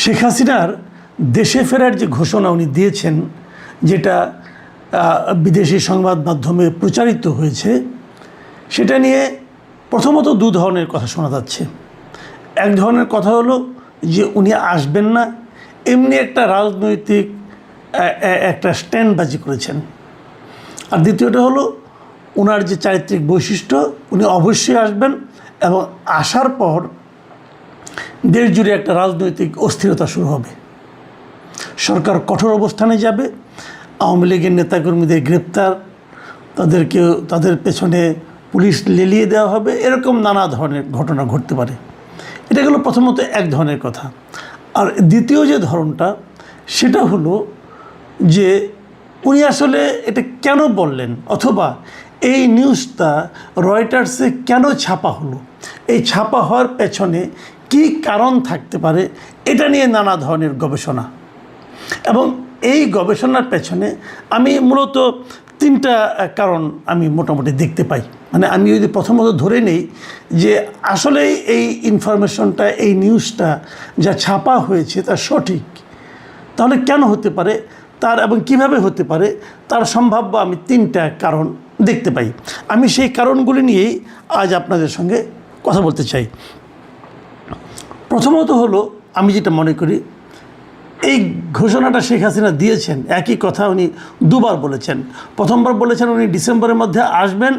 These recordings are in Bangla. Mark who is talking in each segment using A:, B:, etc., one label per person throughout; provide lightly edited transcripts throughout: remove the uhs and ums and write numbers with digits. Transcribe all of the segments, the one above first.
A: শেখ হাসিনার দেশে ফেরার যে ঘোষণা উনি দিয়েছেন, যেটা বিদেশি সংবাদ মাধ্যমে প্রচারিত হয়েছে, সেটা নিয়ে প্রথমত দু ধরনের কথা শোনা যাচ্ছে। এক ধরনের কথা হলো যে উনি আসবেন না, এমনি একটা রাজনৈতিক একটা স্ট্যান্ডবাজি করেছেন। আর দ্বিতীয়টা হলো ওনার যে চারিত্রিক বৈশিষ্ট্য, উনি অবশ্যই আসবেন এবং আসার পর দেশ জুড়ে একটা রাজনৈতিক অস্থিরতা শুরু হবে। সরকার কঠোর অবস্থানে যাবে, আওয়ামী লীগের নেতাকর্মীদের গ্রেপ্তার, তাদের পেছনে পুলিশ লেলিয়ে দেওয়া হবে, এরকম নানা ধরনের ঘটনা ঘটতে পারে। এটা গেল প্রথমত এক ধরনের কথা। আর দ্বিতীয় যে ধরনটা, সেটা হলো যে উনি আসলে এটা কেন বললেন, অথবা এই নিউজটা রয়টার্সে কেন ছাপা হলো, এই ছাপা হওয়ার পেছনে কী কারণ থাকতে পারে, এটা নিয়ে নানা ধরনের গবেষণা। এবং এই গবেষণার পেছনে আমি মূলত তিনটা কারণ আমি মোটামুটি দেখতে পাই। মানে আমি যদি প্রথমত ধরে নেই যে আসলে এই ইনফরমেশনটা, এই নিউজটা যা ছাপা হয়েছে তা সঠিক, তাহলে কেন হতে পারে তার, এবং কিভাবে হতে পারে তার সম্ভাব্য আমি তিনটা কারণ দেখতে পাই। আমি সেই কারণগুলি নিয়েই আজ আপনাদের সঙ্গে কথা বলতে চাই। প্রথমত হলো, আমি যেটা মনে করি, এই ঘোষণাটা শেখ হাসিনা দিয়েছেন, একই কথা উনি দুবার বলেছেন। প্রথমবার বলেছেন উনি ডিসেম্বরের মধ্যে আসবেন,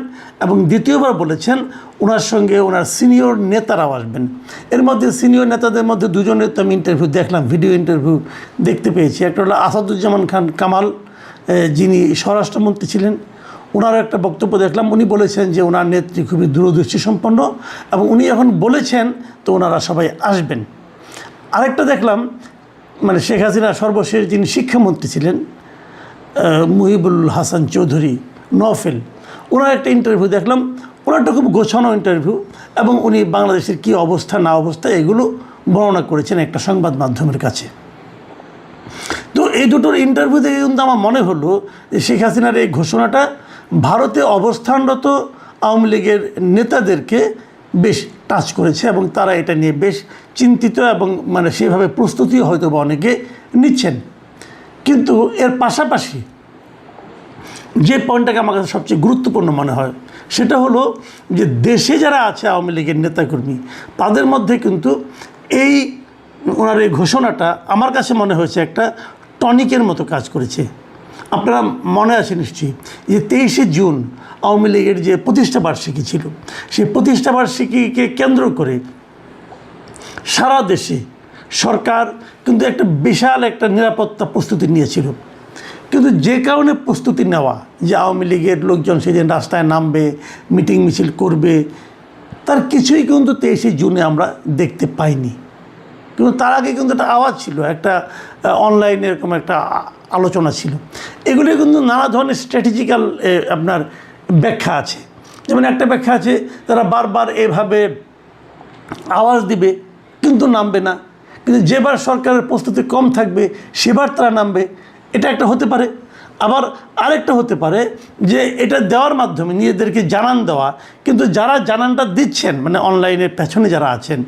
A: এবং দ্বিতীয়বার বলেছেন ওনার সঙ্গে ওনার সিনিয়র নেতারাও আসবেন। এর মধ্যে সিনিয়র নেতাদের মধ্যে দুজনের তো আমি ইন্টারভিউ দেখলাম, ভিডিও ইন্টারভিউ দেখতে পেয়েছি। একটা হলো আসাদুজ্জামান খান কামাল, যিনি স্বরাষ্ট্রমন্ত্রী ছিলেন, ওনার একটা বক্তব্য দেখলাম। উনি বলেছেন যে ওনার নেত্রী খুবই দূরদৃষ্টি সম্পন্ন, এবং উনি এখন বলেছেন তো ওনারা সবাই আসবেন। আরেকটা দেখলাম, মানে শেখ হাসিনা সর্বশেষ যিনি শিক্ষামন্ত্রী ছিলেন, মুহিবুল হাসান চৌধুরী নওফেল, ওনার একটা ইন্টারভিউ দেখলাম। ওনারটা খুব গোছানো ইন্টারভিউ, এবং উনি বাংলাদেশের কী অবস্থা না অবস্থা এগুলো বর্ণনা করেছেন একটা সংবাদ মাধ্যমের কাছে। তো এই দুটোর ইন্টারভিউ থেকে কিন্তু আমার মনে হলো যে শেখ হাসিনার এই ঘোষণাটা ভারতে অবস্থানরত আওয়ামী লীগের নেতাদেরকে বেশ টাচ করেছে, এবং তারা এটা নিয়ে বেশ চিন্তিত, এবং মানে সেভাবে প্রস্তুতিও হয়তো বা অনেকে নিচ্ছেন। কিন্তু এর পাশাপাশি যে পয়েন্টটাকে আমার কাছে সবচেয়ে গুরুত্বপূর্ণ মনে হয়, সেটা হলো যে দেশে যারা আছে আওয়ামী লীগের নেতাকর্মী, তাদের মধ্যে কিন্তু এই ওনার এই ঘোষণাটা আমার কাছে মনে হয়েছে একটা টনিকের মতো কাজ করেছে। আপনারা মনে আছে নিশ্চয়ই যে 23শে জুন আওয়ামী লীগের যে প্রতিষ্ঠাবার্ষিকী ছিল, সেই প্রতিষ্ঠাবার্ষিকীকে কেন্দ্র করে সারা দেশে সরকার কিন্তু একটা বিশাল একটা নিরাপত্তা প্রস্তুতি নিয়েছিল। কিন্তু যে কারণে প্রস্তুতি নেওয়া যে আওয়ামী লীগের লোকজন সেদিন রাস্তায় নামবে, মিটিং মিছিল করবে, তার কিছুই কিন্তু 23শে জুনে আমরা দেখতে পাইনি। কিন্তু তার আগে কিন্তু একটা আওয়াজ ছিল, একটা অনলাইনে এরকম একটা আলোচনা ছিল। এগুলি কিন্তু নানা ধরনের স্ট্র্যাটেজিক্যাল আপনার ব্যাখ্যা আছে। যেমন একটা ব্যাখ্যা আছে, তারা বারবার এভাবে আওয়াজ দিবে কিন্তু নামবে না, কিন্তু যেবার সরকারের প্রস্তুতি কম থাকবে সেবার তারা নামবে, এটা একটা হতে পারে। আবার আরেকটা হতে পারে যে এটা দেওয়ার মাধ্যমে নিজেদেরকে জানান দেওয়া, কিন্তু যারা জানানটা দিচ্ছেন, মানে অনলাইনের পেছনে যারা আছেন,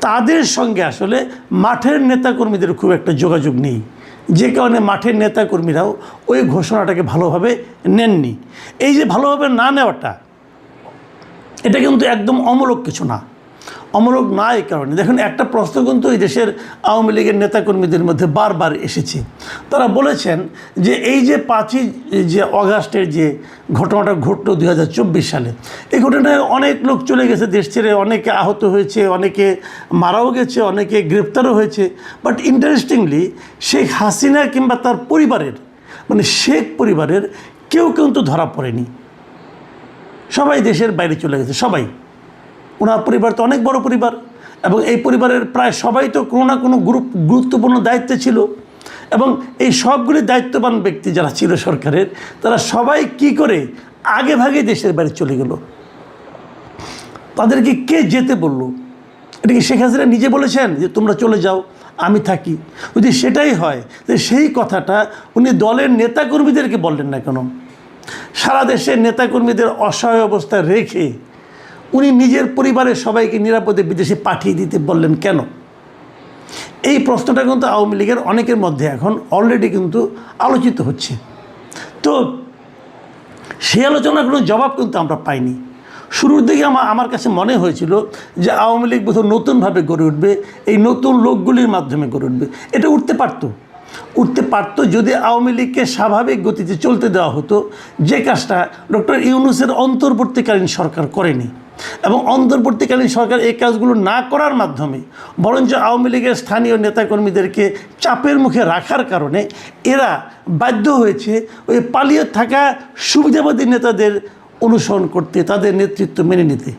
A: তাদের সঙ্গে আসলে মাঠের নেতাকর্মীদের খুব একটা যোগাযোগ নেই, যে কারণে মাঠের নেতাকর্মীরাও ওই ঘোষণাটাকে ভালোভাবে নেননি। এই যে ভালোভাবে না নেওয়াটা, এটা কিন্তু একদম অমূলক কিছু না। অমূলক না এই কারণে, দেখুন একটা প্রশ্ন কিন্তু এই দেশের আওয়ামী লীগের নেতাকর্মীদের মধ্যে বারবার এসেছে। তারা বলেছেন যে এই যে 5ই যে অগাস্টের যে ঘটনাটা ঘটল 2024 সালে, এই ঘটনায় অনেক লোক চলে গেছে দেশ ছেড়ে, অনেকে আহত হয়েছে, অনেকে মারাও গেছে, অনেকে গ্রেপ্তারও হয়েছে। বাট ইন্টারেস্টিংলি শেখ হাসিনা কিংবা তার পরিবারের, মানে শেখ পরিবারের কেউ কিন্তু ধরা পড়েনি। সবাই দেশের বাইরে চলে গেছে, সবাই। ওনার পরিবার তো অনেক বড় পরিবার, এবং এই পরিবারের প্রায় সবাই তো কোনো না কোনো গুরুত্বপূর্ণ দায়িত্বে ছিল, এবং এই সবগুলি দায়িত্ববান ব্যক্তি যারা ছিল সরকারের, তারা সবাই কি করে আগে ভাগে দেশের বাইরে চলে গেল। তাদেরকে কে যেতে বলল? এটা কি শেখ হাসিনা নিজে বলেছেন যে তোমরা চলে যাও, আমি থাকি? যদি সেটাই হয়, তো সেই কথাটা উনি দলের নেতাকর্মীদেরকে বললেন না কেন? সারা দেশের নেতাকর্মীদের অসহায় অবস্থায় রেখে উনি নিজের পরিবারের সবাইকে নিরাপদে বিদেশে পাঠিয়ে দিতে বললেন কেন? এই প্রশ্নটা কিন্তু আওয়ামী লীগের অনেকের মধ্যে এখন অলরেডি কিন্তু আলোচিত হচ্ছে। তো সেই আলোচনার কোনো জবাব কিন্তু আমরা পাইনি। শুরুর দিকে আমার কাছে মনে হয়েছিল যে আওয়ামী লীগ বোধহয় নতুনভাবে গড়ে উঠবে, এই নতুন লোকগুলির মাধ্যমে গড়ে উঠবে। এটা উঠতে পারতো যদি আওয়ামী লীগকে স্বাভাবিক গতিতে চলতে দেওয়া হতো, যে কাজটা ডক্টর ইউনূসের অন্তর্বর্তীকালীন সরকার করেনি। এবং অন্তর্বর্তীকালীন সরকার এই কাজগুলো না করার মাধ্যমে বরঞ্চ আওয়ামী লীগের স্থানীয় নেতাকর্মীদেরকে চাপের মুখে রাখার কারণে এরা বাধ্য হয়েছে ওই পালিয়ে থাকা সুবিধাবাদী নেতাদের অনুসরণ করতে, তাদের নেতৃত্ব মেনে নিতে।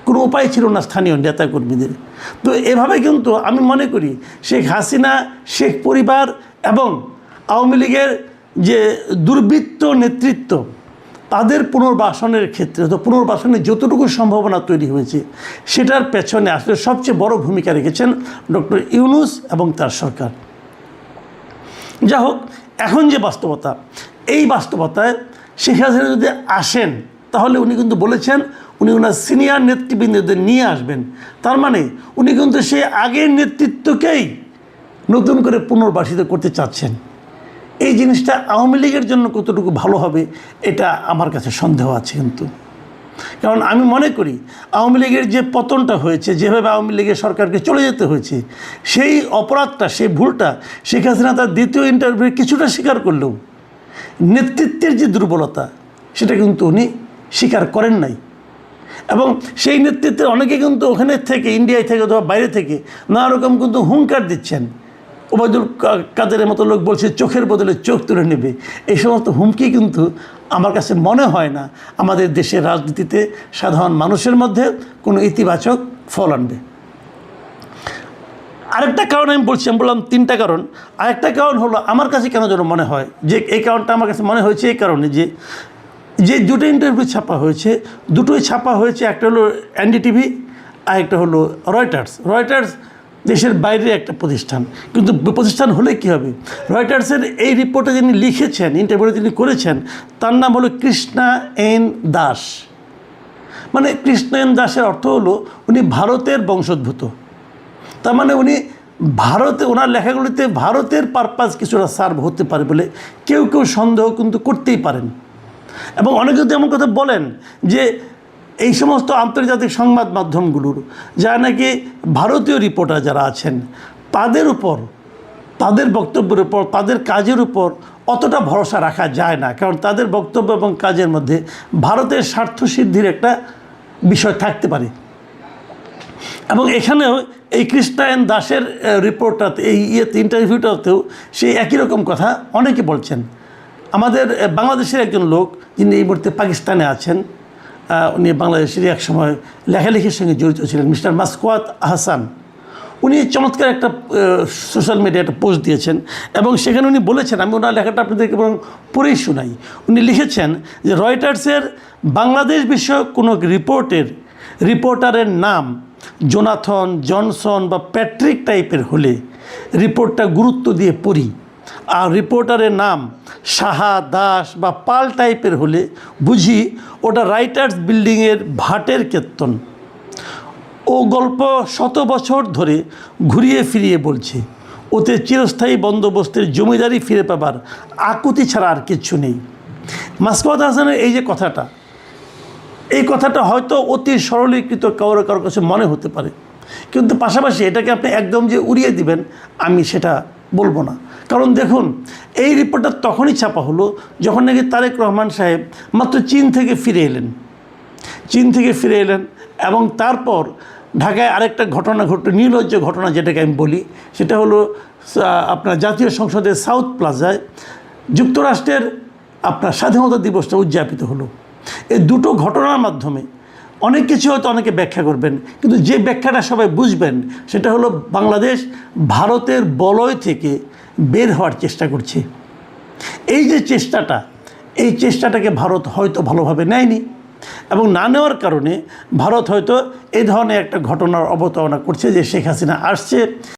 A: কোনো উপায় ছিল না স্থানীয় নেতাকর্মীদের। তো এভাবে কিন্তু আমি মনে করি শেখ হাসিনা, শেখ পরিবার এবং আওয়ামী লীগের যে দুর্বৃত্ত নেতৃত্ব, তাদের পুনর্বাসনের ক্ষেত্রে, তো পুনর্বাসনের যতটুকু সম্ভাবনা তৈরি হয়েছে সেটার পেছনে আসলে সবচেয়ে বড় ভূমিকা রেখেছেন ডক্টর ইউনূস এবং তার সরকার। যা হোক, এখন যে বাস্তবতা, এই বাস্তবতায় শেখ হাসিনা যদি আসেন তাহলে উনি কিন্তু বলেছেন উনি ওনার সিনিয়র নেতৃবৃন্দদের নিয়ে আসবেন। তার মানে উনি কিন্তু সেই আগের নেতৃত্বকেই নতুন করে পুনর্বাসিত করতে চাচ্ছেন। এই জিনিসটা আওয়ামী লীগের জন্য কতটুকু ভালো হবে এটা আমার কাছে সন্দেহ আছে কিন্তু। কারণ আমি মনে করি আওয়ামী লীগের যে পতনটা হয়েছে, যেভাবে আওয়ামী লীগের সরকারকে চলে যেতে হয়েছে, সেই অপরাধটা, সেই ভুলটা শেখ হাসিনা তার দ্বিতীয় ইন্টারভিউ কিছুটা স্বীকার করলেও নেতৃত্বের যে দুর্বলতা সেটা কিন্তু উনি স্বীকার করেন নাই। এবং সেই নেতৃত্বের অনেকে কিন্তু ওখানে থেকে, ইন্ডিয়ায় থেকে অথবা বাইরে থেকে নানা রকম কিন্তু হুঙ্কার দিচ্ছেন। ওবায়দুল কাদেরের মতো লোক বলছে চোখের বদলে চোখ তুলে নেবে। এই সমস্ত হুমকি কিন্তু আমার কাছে মনে হয় না আমাদের দেশের রাজনীতিতে সাধারণ মানুষের মধ্যে কোনো ইতিবাচক ফল আনবে। আরেকটা কারণ আমি বললাম তিনটা কারণ। আরেকটা কারণ হলো আমার কাছে কেন যেন মনে হয় যে এই কারণটা আমার কাছে মনে হয়েছে এই কারণে যে দুটো ইন্টারভিউ ছাপা হয়েছে, দুটোই ছাপা হয়েছে, একটা হলো এনডিটিভি আর একটা হলো রয়টার্স দেশের বাইরে একটা প্রতিষ্ঠান। কিন্তু প্রতিষ্ঠান হলে কী হবে, রয়টার্সের এই রিপোর্টে যিনি লিখেছেন, ইন্টারভিউটা যিনি করেছেন, তার নাম হলো কৃষ্ণা এন দাস। মানে কৃষ্ণা এন দাসের অর্থ হলো উনি ভারতের বংশোদ্ভূত। তার মানে উনি ভারতে, ওনার লেখাগুলিতে ভারতের পারপাস কিছুটা সার্ভ হতে পারে বলে কেউ সন্দেহ কিন্তু করতেই পারেন। এবং অনেকে যদি এমন কথা বলেন যে এই সমস্ত আন্তর্জাতিক সংবাদ মাধ্যমগুলোর যারা নাকি ভারতীয় রিপোর্টার যারা আছেন তাদের উপর, তাদের বক্তব্যের উপর, তাদের কাজের উপর অতটা ভরসা রাখা যায় না। কারণ তাদের বক্তব্য এবং কাজের মধ্যে ভারতের স্বার্থসিদ্ধির একটা বিষয় থাকতে পারে। এবং এখানেও এই কৃষ্ণা এন দাসের রিপোর্টটাতে, এই ইন্টারভিউটাতেও সেই একই রকম কথা অনেকে বলছেন। আমাদের বাংলাদেশের একজন লোক যিনি এই মুহূর্তে পাকিস্তানে আছেন, উনি বাংলাদেশের এক সময় লেখালেখির সঙ্গে জড়িত ছিলেন, মিস্টার মাসকুয়াত আহসান। উনি চমৎকার একটা সোশ্যাল মিডিয়ায় একটা পোস্ট দিয়েছেন এবং সেখানে উনি বলেছেন, আমি ওনার লেখাটা আপনাদেরকে বরং পড়েই শোনাই। উনি লিখেছেন যে রয়টার্সের বাংলাদেশ বিষয়ক কোনো রিপোর্টারের নাম জোনাথন, জনসন বা প্যাট্রিক টাইপের হলে রিপোর্টটা গুরুত্ব দিয়ে পড়ি, আর রিপোর্টারের নাম সাহা, দাস বা পাল টাইপের হলে বুঝি ওটা রাইটার্স বিল্ডিংয়ের ভাটের কীর্তন। ও গল্প 100 বছর ধরে ঘুরিয়ে ফিরিয়ে বলছে, ওতে চিরস্থায়ী বন্দোবস্তের জমিদারি ফিরে পাবার আকুতি ছাড়া আর কিচ্ছু নেই। মাসকুয়াত হাসানের এই যে কথাটা, এই কথাটা হয়তো অতি সরলীকৃত কারো কাছে মনে হতে পারে, কিন্তু পাশাপাশি এটাকে আপনি একদম যে উড়িয়ে দিবেন আমি সেটা বলবো না। কারণ দেখুন, এই রিপোর্টটা তখনই ছাপা হলো যখন নাকি তারেক রহমান সাহেব মাত্র চীন থেকে ফিরে এলেন এবং তারপর ঢাকায় আরেকটা ঘটনা ঘটল, নির্লজ্জ ঘটনা যেটাকে আমি বলি, সেটা হলো আপনার জাতীয় সংসদের সাউথ প্লাজায় যুক্তরাষ্ট্রের আপনার স্বাধীনতা দিবসটা উদযাপিত হলো। এই দুটো ঘটনার মাধ্যমে অনেক কিছু হয়তো অনেকে ব্যাখ্যা করবেন, কিন্তু যে ব্যাখ্যাটা সবাই বুঝবেন সেটা হলো বাংলাদেশ ভারতের বলয় থেকে বের হওয়ার চেষ্টা করছে। এই যে চেষ্টাটা, এই চেষ্টাটাকে ভারত হয়তো ভালোভাবে নেয়নি এবং না নেওয়ার কারণে ভারত হয়তো এই ধরনের একটা ঘটনার অবতারণা করছে যে শেখ হাসিনা আসছে।